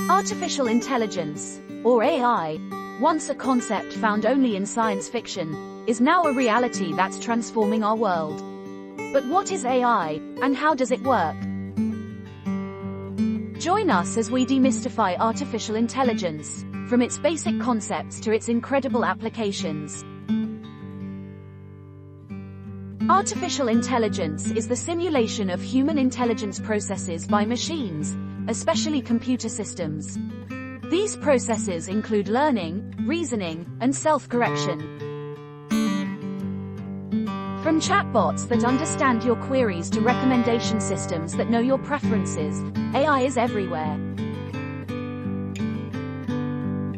Artificial intelligence, or AI, once a concept found only in science fiction, is now a reality that's transforming our world. But what is AI, and how does it work? Join us as we demystify artificial intelligence, from its basic concepts to its incredible applications. Artificial intelligence is the simulation of human intelligence processes by machines, especially computer systems. These processes include learning, reasoning, and self-correction. From chatbots that understand your queries to recommendation systems that know your preferences, AI is everywhere.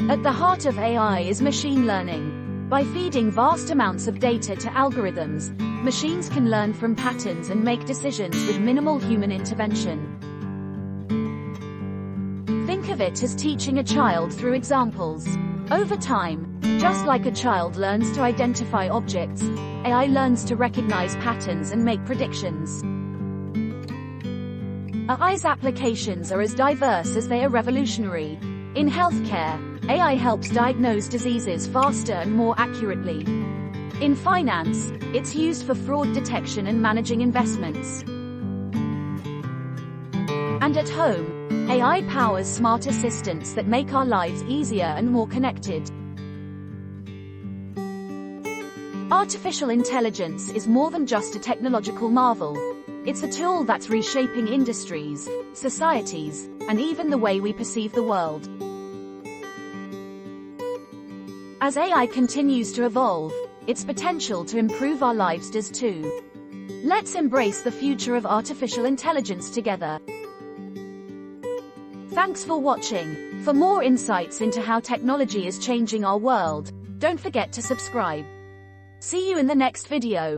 At the heart of AI is machine learning. By feeding vast amounts of data to algorithms, machines can learn from patterns and make decisions with minimal human intervention. Think of it as teaching a child through examples. Over time, just like a child learns to identify objects, AI learns to recognize patterns and make predictions. AI's applications are as diverse as they are revolutionary. In healthcare, AI helps diagnose diseases faster and more accurately. In finance, it's used for fraud detection and managing investments. And at home, AI powers smart assistants that make our lives easier and more connected. Artificial intelligence is more than just a technological marvel. It's a tool that's reshaping industries, societies, and even the way we perceive the world. As AI continues to evolve, its potential to improve our lives does too. Let's embrace the future of artificial intelligence together. Thanks for watching. For more insights into how technology is changing our world, don't forget to subscribe. See you in the next video.